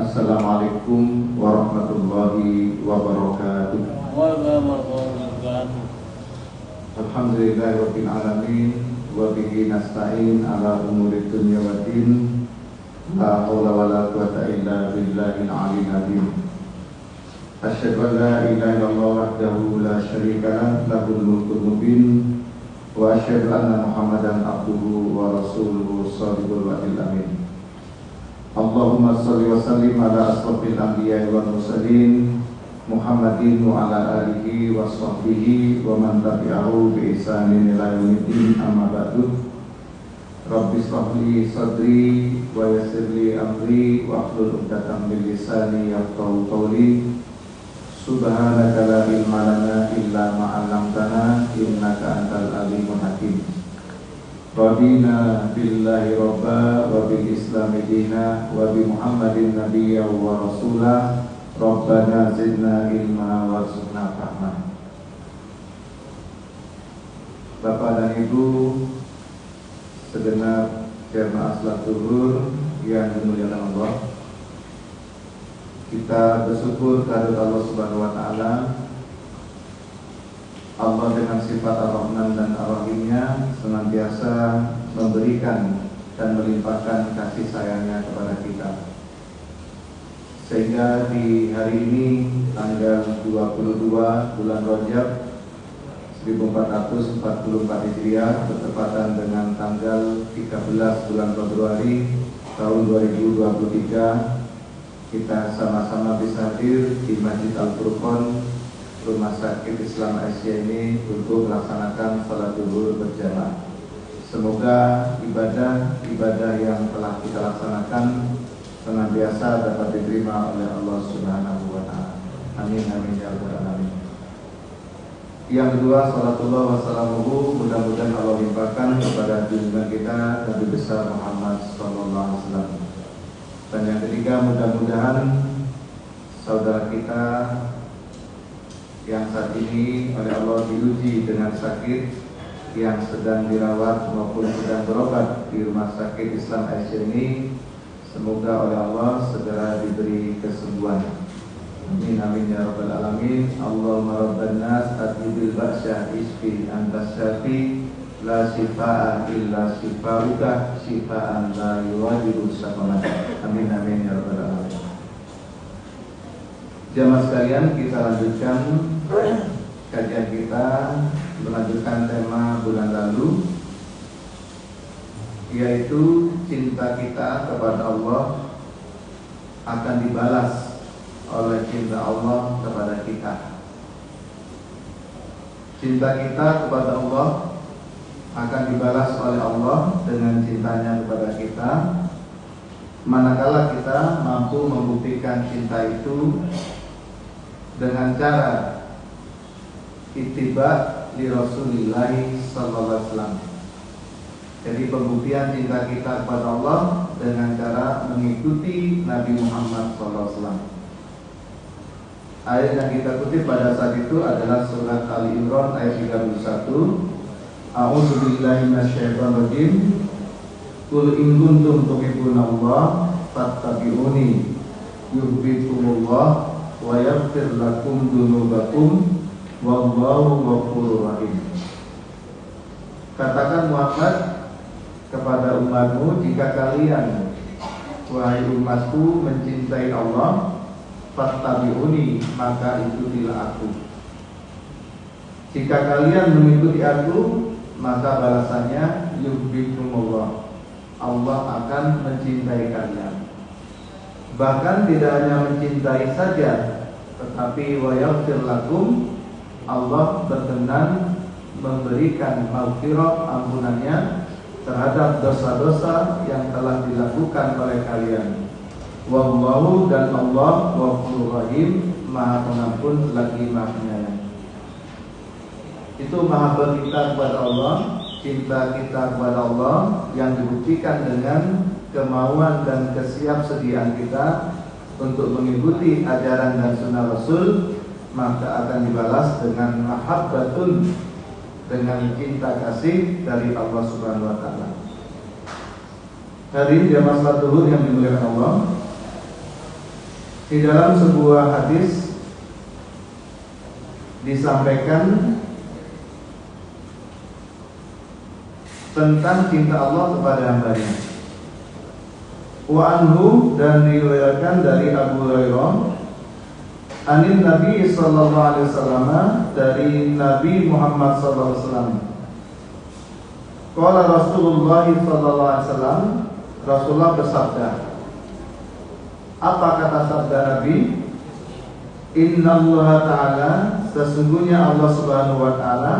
Assalamualaikum warahmatullahi wabarakatuh. Alhamdulillahirabbil alamin wa bihi nasta'in ala umuri dunya waddin. La haula wala quwwata illa billahil aliyyil azim. Asyhadu an la ilaha illallah wahdahu la syarika lah, lahul mulkul mubin, wa asyhadu anna Muhammadan abduhu wa rasuluhu shadiqul wa'dil amin. Allahumma shalli wa sallim ala asrofil anbiya'i wal mursalin Muhammadin wa ala alihi wa sahbihi wa man tabi'ahu bi ihsanin ila yaumiddin, amma ba'du. Rabbi shrah li sadri wa yassir li amri wa hlul 'uqdatam min lisani yafqahu qawli. Subhanaka la ilma lana illa ma 'allamtana innaka antal alimul hakim. Radina billahi robba wa bil islami dina wa bi muhammadin nabiyya wa rasulah. Rabbana zidna ilma warzuqna fahma. Bapak dan Ibu segenap jamaah salat zuhur yang dimuliakan Allah, kita bersyukur kepada Allah Subhanahu wa taala. Allah dengan sifat Ar-Rahman dan Ar-Rahimnya senantiasa memberikan dan melimpahkan kasih sayangnya kepada kita, sehingga di hari ini tanggal 22 bulan Rajab 1444 Hijriah bertepatan dengan tanggal 13 bulan Februari tahun 2023, kita sama-sama bisa hadir di Masjid Al-Furqan, Rumah Sakit Islam Asia ini untuk melaksanakan salat zuhur berjamaah. Semoga ibadah yang telah kita laksanakan senantiasa dapat diterima oleh Allah Subhanahu wa taala. Amin amin ya rabbal alamin. Yang kedua, salatullah wa salamuhu, mudah-mudahan Allah limpahkan kepada junjungan kita Nabi besar Muhammad sallallahu alaihi wasallam. Dan yang ketiga, mudah-mudahan saudara kita yang saat ini oleh Allah diuji dengan sakit, yang sedang dirawat maupun sedang berobat di Rumah Sakit Islam Asia ini, semoga oleh Allah segera diberi kesembuhan. Amin amin ya rabbal alamin. Allahumma rabban nas adhibil ba'syah isfi antas syafi la shifaa illa shifauka shifaan la yughadiru saqama. Amin amin ya rabbal alamin. Jamaah sekalian, kita lanjutkan kajian kita, melanjutkan tema bulan lalu, yaitu cinta kita kepada Allah akan dibalas oleh cinta Allah kepada kita. Cinta kita kepada Allah akan dibalas oleh Allah dengan cintanya kepada kita, manakala kita mampu membuktikan cinta itu dengan cara ittiba li Rasulillah sallallahu alaihi wasallam. Jadi pembuktian cinta kita kepada Allah dengan cara mengikuti Nabi Muhammad sallallahu alaihi wasallam. Ayat yang kita kutip pada saat itu adalah surat Ali Imran ayat 31. A'udzu billahi minasyaitonir rajim. Qul in kuntum tuhibbunallah fattabi'uni yuhibbukumullah wa yaghfir lakum dzunubakum wallahu ghafurur rahim. Katakan Muhammad kepada umatmu, jika kalian wahai umatku mencintai Allah, fattabi'uni, maka ikutilah aku. Jika kalian mengikuti aku, maka balasannya yuhibbukumullah, Allah akan mencintai kalian. Bahkan tidak hanya mencintai saja, tetapi wa yaghfir lakum, Allah berkenan memberikan maghfirah, ampunannya terhadap dosa-dosa yang telah dilakukan oleh kalian. Wallahu, dan Allah ghafurur rahim, Maha Pengampun lagi Maha Penyayang. Itu mahabbah kita kepada Allah, cinta kita kepada Allah yang dibuktikan dengan kemauan dan kesiapsediaan kita untuk mengikuti ajaran dan sunnah Rasul, maka akan dibalas dengan mahabbatun, dengan cinta kasih dari Allah Subhanahu wa taala. Hadirin jamaah salat zuhur yang dimuliakan Allah, Di dalam sebuah hadis disampaikan tentang cinta Allah kepada hambanya. Wa anhu, dan diriwayatkan dari Abu Hurairah, anin Nabi sallallahu alaihi wasallam, dari Nabi Muhammad sallallahu alaihi wasallam. Qala Rasulullah sallallahu alaihi wasallam, Rasulullah bersabda. Apa kata sabda Nabi? Inna Allah Ta'ala, sesungguhnya Allah Subhanahu wa Ta'ala,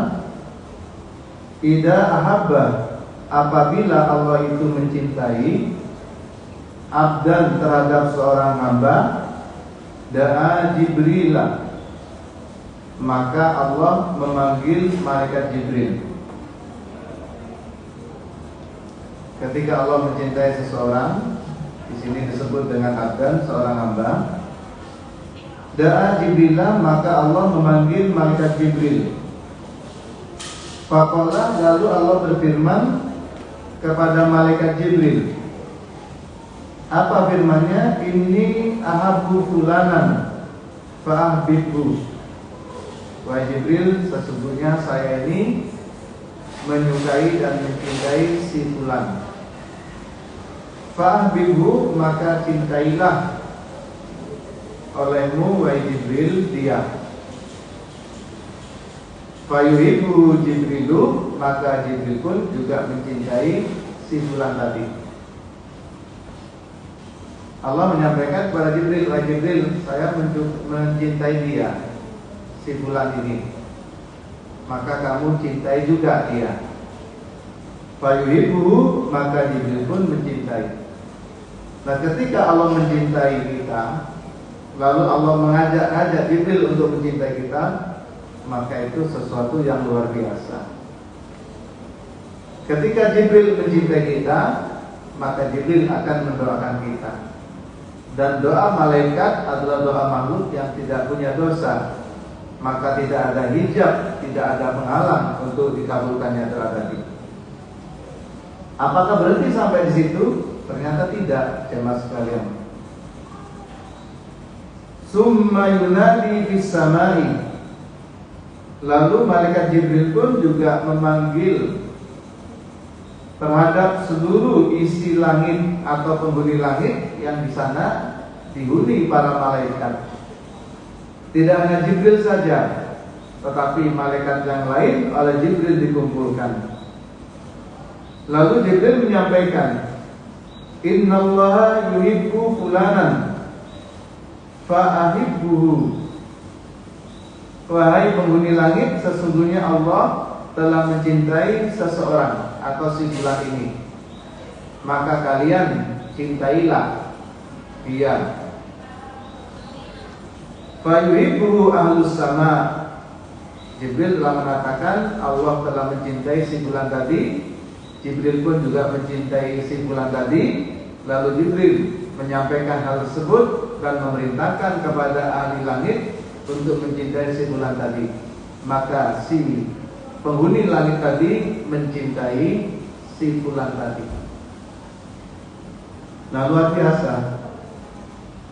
idza ahabba, apabila Allah itu mencintai, abdan, terhadap seorang hamba, da'a Jibril, maka Allah memanggil malaikat Jibril. Ketika Allah mencintai seseorang, di sini disebut dengan abdan, seorang hamba, da'a Jibril, maka Allah memanggil malaikat Jibril. Faqala, lalu Allah berfirman kepada malaikat Jibril. Apa firman-Nya? Inni ahabbu fulanan fa'ahbibhu. Wahai Jibril, sesungguhnya saya ini menyukai dan mencintai si fulan. Fa'ahbibhu, maka cintailah olehmu wahai Jibril dia. Fayuhibbu Jibrilu, maka Jibril pun juga mencintai si fulan tadi. Allah menyampaikan kepada Jibril, wahai Jibril, saya mencintai dia, si fulan ini, maka kamu cintai juga dia. Fayuhibbu, maka Jibril pun mencintai. Nah, ketika Allah mencintai kita, lalu Allah mengajak Jibril untuk mencintai kita, maka itu sesuatu yang luar biasa. Ketika Jibril mencintai kita, maka Jibril akan mendoakan kita. Dan doa malaikat adalah doa makhluk yang tidak punya dosa, maka tidak ada hijab, tidak ada penghalang untuk dikabulkannya doa tadi. Apakah berhenti sampai di situ? Ternyata tidak, jemaah sekalian. Summa yunadi fis samai, lalu malaikat Jibril pun juga memanggil terhadap seluruh isi langit atau penghuni langit yang di sana dihuni para malaikat. Tidak hanya Jibril saja, tetapi malaikat yang lain oleh Jibril dikumpulkan. Lalu Jibril menyampaikan, Innallaha yuhibbu fulanan fa'ahibbuhu. Wahai penghuni langit, sesungguhnya Allah telah mencintai seseorang atau si fulan ini, maka kalian cintailah dia. Fayuhibbuhu ahlus sama. Jibril telah mengatakan Allah telah mencintai si fulan tadi. Jibril pun juga mencintai si fulan tadi. Lalu Jibril menyampaikan hal tersebut dan memerintahkan kepada ahli langit untuk mencintai si fulan tadi. Maka si penghuni langit tadi mencintai si fulan tadi. Nah, luar biasa.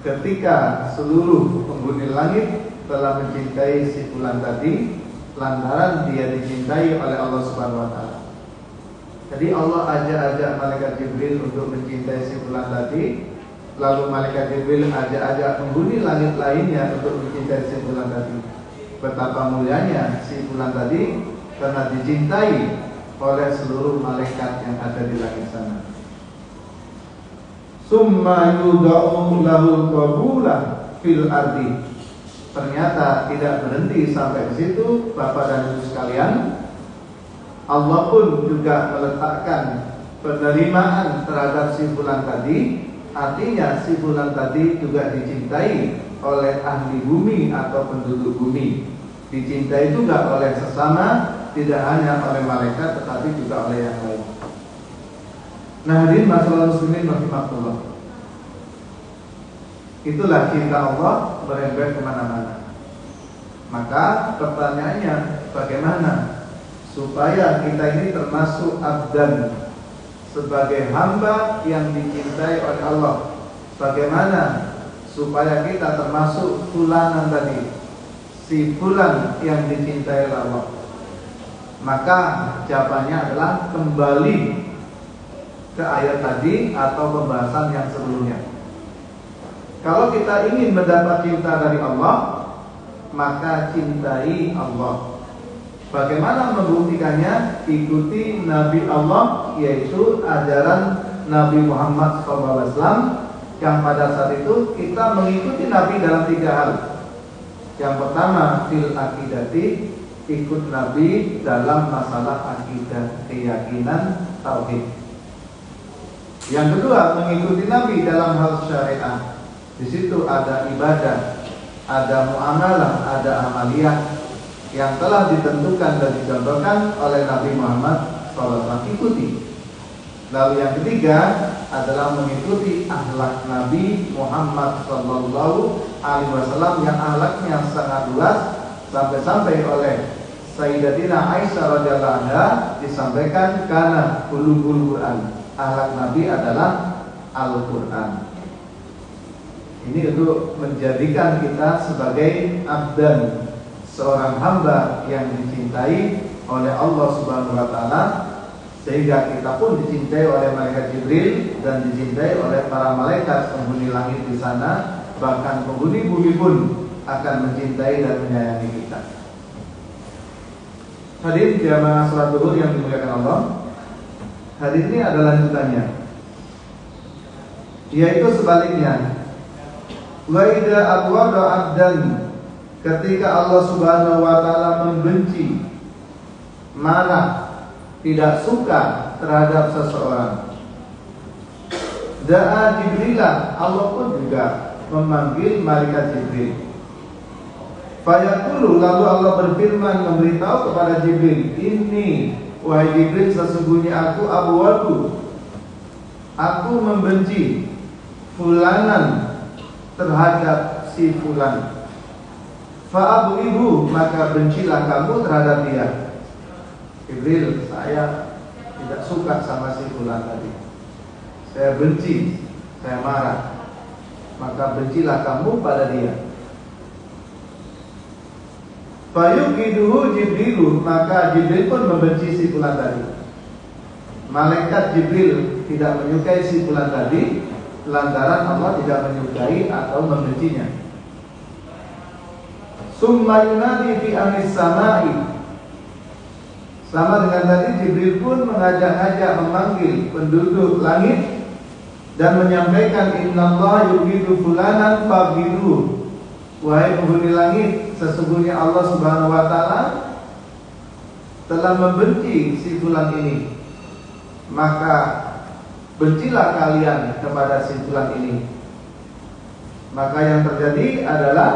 Ketika seluruh penghuni langit telah mencintai si fulan tadi, lantaran dia dicintai oleh Allah Subhanahu wa Ta'ala. Jadi Allah ajak malaikat Jibril untuk mencintai si fulan tadi, lalu malaikat Jibril ajak penghuni langit lainnya untuk mencintai si fulan tadi. Betapa mulianya si fulan tadi karena dicintai oleh seluruh malaikat yang ada di langit sana. Summa yudau lahul qabulah fil ardi. Ternyata tidak berhenti sampai di situ, Bapak dan Ibu sekalian. Allah pun juga meletakkan penerimaan terhadap si fulan tadi. Artinya si fulan tadi juga dicintai oleh ahli bumi atau penduduk bumi. Dicintai juga oleh sesama, tidak hanya oleh malaikat tetapi juga oleh yang lain. Nah, hadirin masalah muslimin rahimakumullah. Itulah cinta Allah merembet kemana-mana. Maka pertanyaannya, bagaimana supaya kita ini termasuk abdan, sebagai hamba yang dicintai oleh Allah? Bagaimana supaya kita termasuk fulanan tadi, si fulan yang dicintai Allah. Maka jawabannya adalah kembali ke ayat tadi atau pembahasan yang sebelumnya. Kalau kita ingin mendapat cinta dari Allah, maka cintai Allah. Bagaimana membuktikannya? Ikuti Nabi Allah, yaitu ajaran Nabi Muhammad SAW, yang pada saat itu kita mengikuti Nabi dalam 3 hal. Yang pertama, fil akidati, ikut Nabi dalam masalah akidah, keyakinan, tauhid. Yang kedua, mengikuti Nabi dalam hal syariat. Di situ ada ibadah, ada muamalah, ada amaliyah yang telah ditentukan dan dicontohkan oleh Nabi Muhammad SAW. Ikuti. Lalu yang ketiga adalah mengikuti akhlak Nabi Muhammad SAW yang akhlaknya sangat luas, sampai-sampai oleh Sayyidatina Aisyah radhiyallahu anha disampaikan kana qulubul Quran. Akhlak Nabi adalah Al-Quran. Ini untuk menjadikan kita sebagai abdan, seorang hamba yang dicintai oleh Allah Subhanahu wa taala, sehingga kita pun dicintai oleh malaikat Jibril dan dicintai oleh para malaikat penghuni langit di sana, bahkan penghuni bumi pun akan mencintai dan menyayangi kita. Hadirin jamaah salat zuhur yang dimuliakan Allah, hadis ini adalah lanjutannya, yaitu sebaliknya. Wa idza abwada abdan, ketika Allah Subhanahu wa taala membenci, marah, tidak suka terhadap seseorang, da'a Jibrilah, Allah pun juga memanggil malaikat Jibril. Fayaqulu, lalu Allah berfirman memberitahu kepada Jibril, ini wahai Jibril, sesungguhnya aku membenci fulanan terhadap si fulan. Fa'abghidu, maka bencilah kamu terhadap dia. Jibril, saya tidak suka sama si fulan tadi, saya benci, saya marah, maka bencilah kamu pada dia. Fayuqiduhu Jibrilu, maka Jibril pun membenci si fulan tadi. Malaikat Jibril tidak menyukai si fulan tadi, lantaran Allah tidak menyukai atau membencinya. Summa yunadi fi amis samai, sama dengan tadi, Jibril pun mengajak-ajak, memanggil penduduk langit dan menyampaikan, innallaha yubghidu fulanan fabghiduhu. Wahai penghuni langit, sesungguhnya Allah Subhanahu wa taala telah membenci si fulan ini, maka bencilah kalian kepada si fulan ini. Maka yang terjadi adalah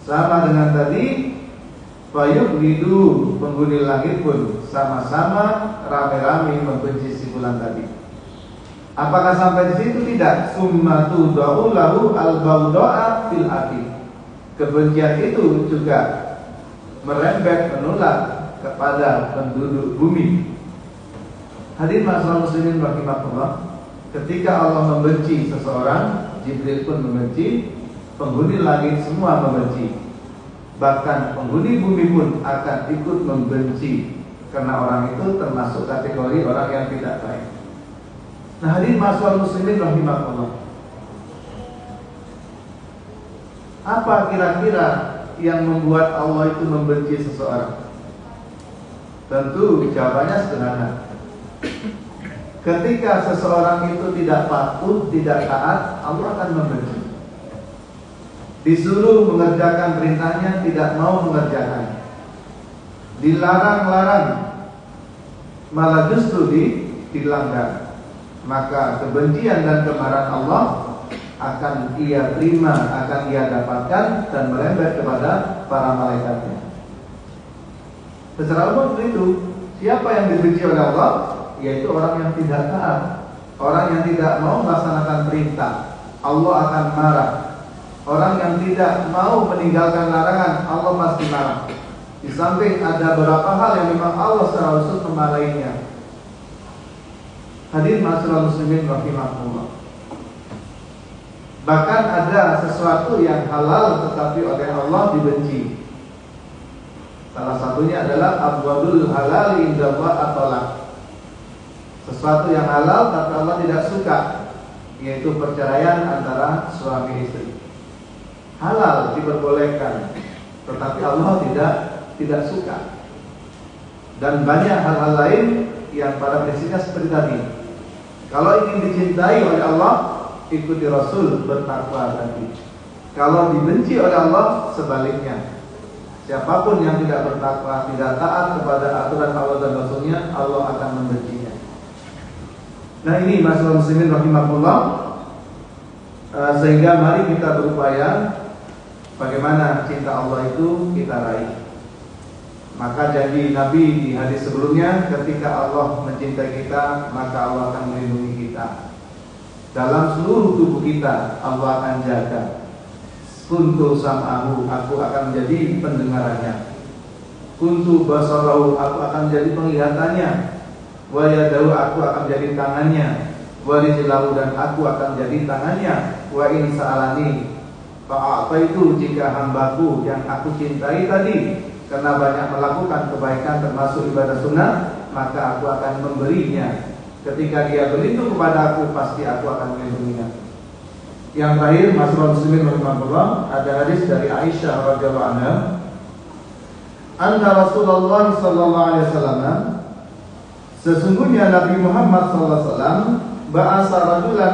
sama dengan tadi, fayughlidu, penghuni langit pun sama-sama rame-rame membenci si fulan tadi. Apakah sampai di situ? Tidak. Summa tudau lahu al-bawda'a fil ardi. Kebencian itu juga merembet, menular kepada penduduk bumi. Hadirin ma'asyiral muslimin rahimakumullah, ketika Allah membenci seseorang, Jibril pun membenci, penghuni langit semua membenci, bahkan penghuni bumi pun akan ikut membenci, karena orang itu termasuk kategori orang yang tidak baik. Nah, hadirin ma'asyiral muslimin rahimakumullah, apa kira-kira yang membuat Allah itu membenci seseorang? Tentu jawabannya sederhana. Ketika seseorang itu tidak patuh, tidak taat, Allah akan membenci. Disuruh mengerjakan perintahnya, tidak mau mengerjakan. Dilarang-larang, malah justru dilanggar. Maka kebencian dan kemarahan Allah akan ia terima, akan ia dapatkan dan merembet kepada para malaikatnya. Secara umum itu, siapa yang dibenci oleh Allah? Yaitu orang yang tidak taat, orang yang tidak mau melaksanakan perintah, Allah akan marah. Orang yang tidak mau meninggalkan larangan, Allah pasti marah. Di samping ada beberapa hal yang memang Allah secara khusus memarahinya. Hadirin ma'asyiral muslimin rahimakumullah, Bahkan ada sesuatu yang halal tetapi oleh Allah dibenci. Salah satunya adalah abwadul halal indallah at-talaq. Sesuatu yang halal tapi Allah tidak suka, yaitu perceraian antara suami istri. Halal diperbolehkan, tetapi Allah tidak suka. Dan banyak hal-hal lain yang pada prinsipnya seperti tadi. Kalau ingin dicintai oleh Allah, ikuti Rasul, bertakwa tadi. Kalau dibenci oleh Allah, sebaliknya. Siapapun yang tidak bertakwa, tidak taat kepada aturan Allah dan Rasulnya, Allah akan membencinya. Nah ini masalah muslimin rahimahullah. Sehingga mari kita berupaya bagaimana cinta Allah itu kita raih. Maka janji Nabi di hadis sebelumnya, ketika Allah mencintai kita, maka Allah akan melindungi kita. Dalam seluruh tubuh kita Allah akan jaga. Kuntu sam'ahu, aku akan menjadi pendengarannya. Kuntu basarahu, aku akan menjadi penglihatannya. Wa yadahu, aku akan menjadi tangannya. Wa rijlahu, dan aku akan menjadi tangannya. Wa in sa'alani fa'ataitu, jika hambaku yang aku cintai tadi karena banyak melakukan kebaikan termasuk ibadah sunnah, maka aku akan memberinya. Ketika dia berlindung kepada aku, pasti aku akan melindunginya. Yang terakhir, masalah muslimin rahimahullah, ada hadis dari Aisyah radhiyallahu anha, anna Rasulullah sallallahu alaihi wasallam, sesungguhnya Nabi Muhammad sallallahu alaihi wasallam ba'asa rajulan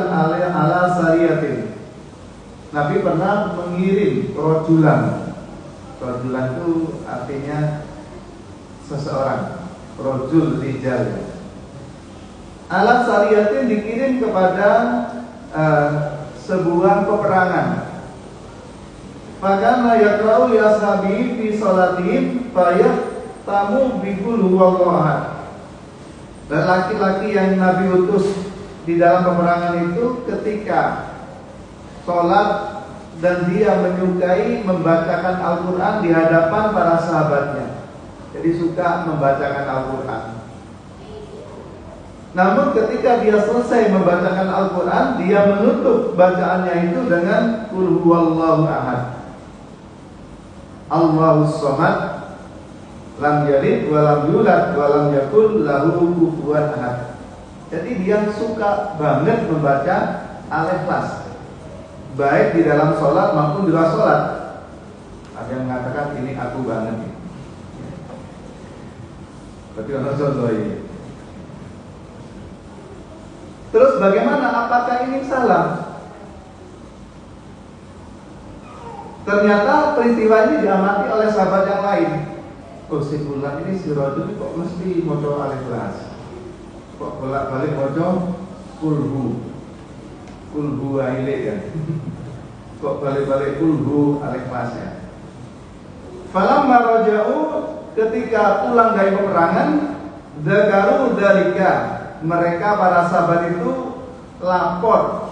ala sariyatin. Nabi pernah mengirim rajulan. Rajulan itu artinya seseorang, rajul rijal. Ala sariyatin dikirim kepada sebuah peperangan. Fakana yaqra'u li ashabi fi salatihim tamu bikul huwallahu ahad. Dan laki-laki yang Nabi utus di dalam peperangan itu ketika sholat dan dia menyukai membacakan Al-Quran di hadapan para sahabatnya. Jadi suka membacakan Al-Quran. Namun ketika dia selesai membacakan Al-Quran, dia menutup bacaannya itu dengan Qul huwallahu ahad, Allahus samad, lam yalid wa lam yulad wa lam yakul lahu kufuwan ahad. Jadi dia suka banget membaca Al-Ikhlas, baik di dalam sholat maupun di luar sholat. Ada yang mengatakan ini aku banget. Berarti orang contoh ini. Terus bagaimana? Apakah ini salah? Ternyata peristiwa ini diamati oleh sahabat yang lain. Oh si bulan ini si Rajul kok mesti moco Al-Ikhlas, kok bolak-balik moco kulhu ailik ya. Kok balik-balik kulhu Al-Ikhlas ya. Falamma raja'u, ketika pulang dari peperangan, dzakaru dzalika, mereka para sahabat itu lapor,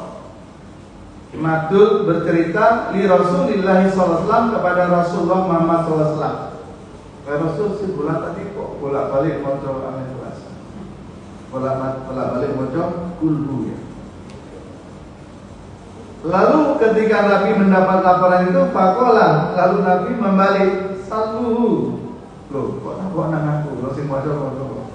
madul bercerita li Rasulillah sallallahu alaihi wasallam, kepada Rasulullah Muhammad sallallahu alaihi wasallam. Rasul sebulan tadi kok bolak-balik maca Al-Ikhlas, bolak-balik maca kulhu ya. Lalu ketika Nabi mendapat laporan itu, faqala, lalu Nabi membalik, saluhu, loh kok nang aku, lo sing maca kok.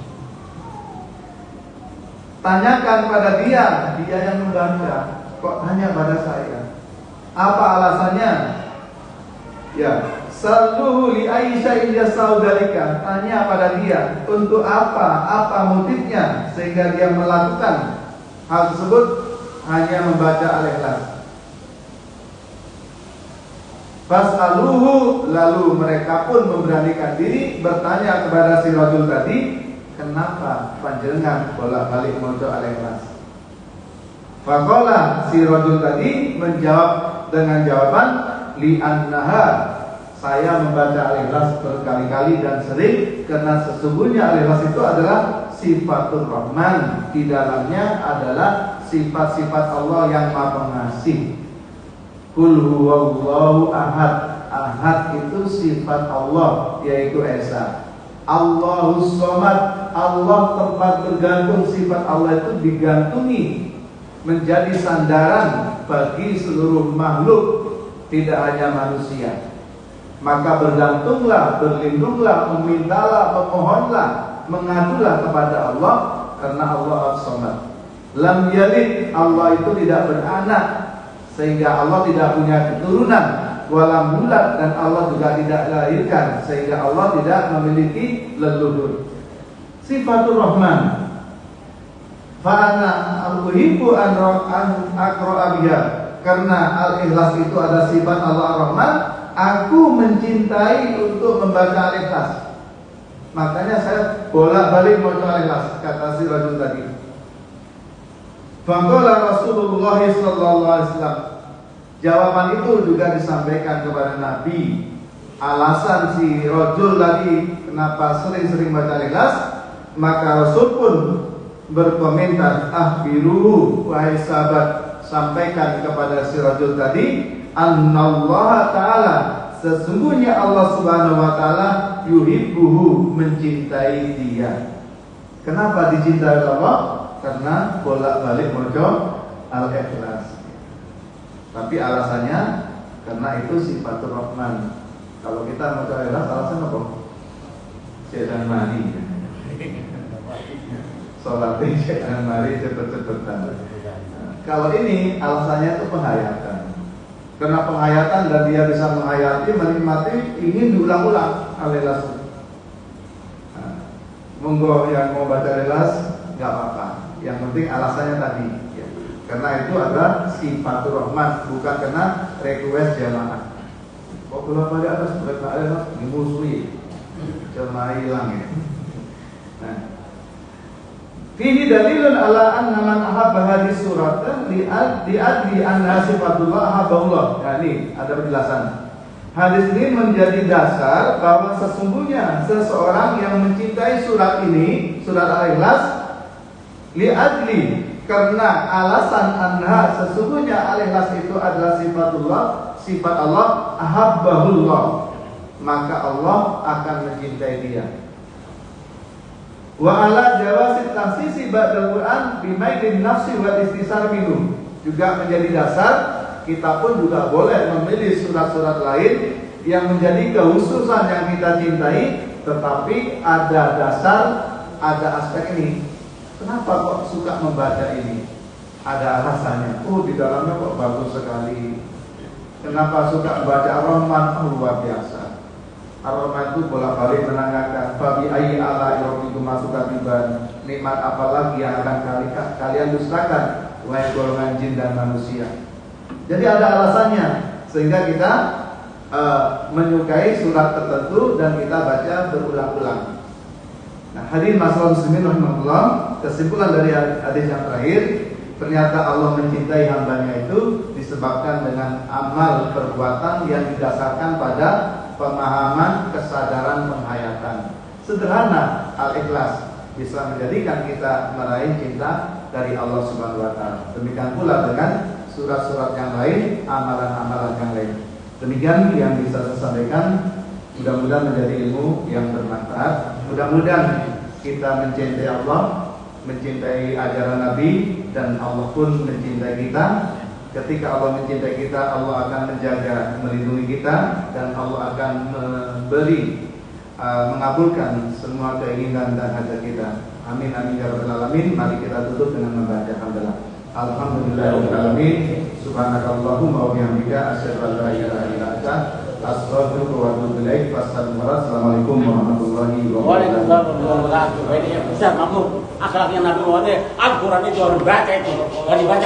Tanyakan pada dia yang membaca, kok tanya pada saya? Apa alasannya? Ya, saluhu li Aisyah inda saudalika, tanya pada dia untuk apa motifnya sehingga dia melakukan hal tersebut, hanya membaca Al-Ikhlas. Fas'aluhu, lalu mereka pun memberanikan diri bertanya kepada si rajul tadi, kenapa panjenengan bolak-balik maca Al-Ikhlas? Faqala, si rajul tadi menjawab dengan jawaban li'annaha, saya membaca Al-Ikhlas berkali-kali dan sering karena sesungguhnya Al-Ikhlas itu adalah sifatur Rahman, di dalamnya adalah sifat-sifat Allah yang Maha Pengasih. Qul huwallahu ahad, ahad itu sifat Allah, yaitu Esa. Allahus samad, Allah tempat bergantung, sifat Allah itu digantungi menjadi sandaran bagi seluruh makhluk, tidak hanya manusia. Maka bergantunglah, berlindunglah, memintalah, memohonlah, mengadulah kepada Allah, karena Allah as-samad. Lam yalid, Allah itu tidak beranak, sehingga Allah tidak punya keturunan. Walam yulad, dan Allah juga tidak dilahirkan, sehingga Allah tidak memiliki leluhur. Sifatur Rahman. Fa'ana al-uhibbu an aqra'a biha. Karena al-ikhlas itu ada sifat Allah ar-Rahman, aku mencintai untuk membaca al-ikhlas. Makanya saya bolak-balik membaca al-ikhlas, kata si rajul tadi. Faqala Rasulullah sallallahu alaihi wasallam. Jawaban itu juga disampaikan kepada Nabi. Alasan si rajul tadi kenapa sering-sering baca al-ikhlas, maka Rasul pun berkomentar, biru wahai sahabat, sampaikan kepada si rajul tadi, annallaha ta'ala, sesungguhnya Allah subhanahu wa ta'ala, yuhibbuhu, mencintai dia. Kenapa dicintai Allah? Karena bolak-balik maca al-ikhlas. Tapi alasannya karena itu sifatur Rahman. Kalau kita maca al-ikhlas, alasan apa? Setan mari. Sholat jangan mari cepet-cepetan. Kalau ini alasannya itu penghayatan. Karena penghayatan dan dia bisa menghayati, menikmati, ingin diulang-ulang al-ikhlas. Monggo yang mau baca al-ikhlas nggak apa-apa. Yang penting alasannya tadi. Ya. Karena itu adalah sifatur Rahman, bukan karena request jamaah. Kok belum pada atas mereka al-ikhlas dimusuhi, jamaah hilang ya. Nah. Fihi dalilun ala anna man ahabba hadis suratan li'adli anna sifatullah ahabballah. Nah ini ada penjelasan. Hadis ini menjadi dasar bahwa sesungguhnya seseorang yang mencintai surat ini, surat Al-Ikhlas, li'adli, karena alasan anha, sesungguhnya Al-Ikhlas itu adalah sifatullah, sifat Allah, ahabbahullah, maka Allah akan mencintai dia. Wa ala jawazi takhsisi ba'dal Qur'an bimailin nafsi wal istisar minhu. Juga menjadi dasar kita pun juga boleh memilih surat-surat lain yang menjadi kekhususan yang kita cintai, tetapi ada dasar, ada aspek ini. Kenapa kok suka membaca ini? Ada alasannya. Oh, di dalamnya kok bagus sekali. Kenapa suka membaca Ar-Rahman? Oh, luar biasa. Ar-Rahman itu bolak-balik menanyakan, fabi ayyi ala rabbikuma tukadziban, nikmat apa lagi yang akan kalian dustakan, wahai golongan jin dan manusia. Jadi ada alasannya, sehingga kita menyukai surat tertentu dan kita baca berulang-ulang. Nah, hadirin masalah muslimin rahimahullah, kesimpulan dari hadis yang terakhir, ternyata Allah mencintai hambanya itu disebabkan dengan amal perbuatan yang didasarkan pada pemahaman, kesadaran, penghayatan. Sederhana, al-ikhlas bisa menjadikan kita meraih cinta dari Allah Subhanahu wa taala. Demikian pula dengan surat-surat yang lain, amalan-amalan yang lain. Demikian yang bisa saya sampaikan. Mudah-mudahan menjadi ilmu yang bermanfaat. Mudah-mudahan kita mencintai Allah, mencintai ajaran Nabi, dan Allah pun mencintai kita. Ketika Allah mencintai kita, Allah akan menjaga, melindungi kita, dan Allah akan mengabulkan semua keinginan dan hajat kita. Amin amin ya rabbal alamin. Mari kita tutup dengan membaca hamdalah. Alhamdulillahirabbil alamin. Subhanakallahumma wa bihamdika asyhadu an la ilaha illa anta astaghfiruka wa atubu ilaik. Wassalamualaikum warahmatullahi wabarakatuh. Waalaikumsalam warahmatullahi wabarakatuh. Ini bisa kamu akhlaknya Nabi Muhammad. Al-Quran itu harus baca itu. Kalau dibaca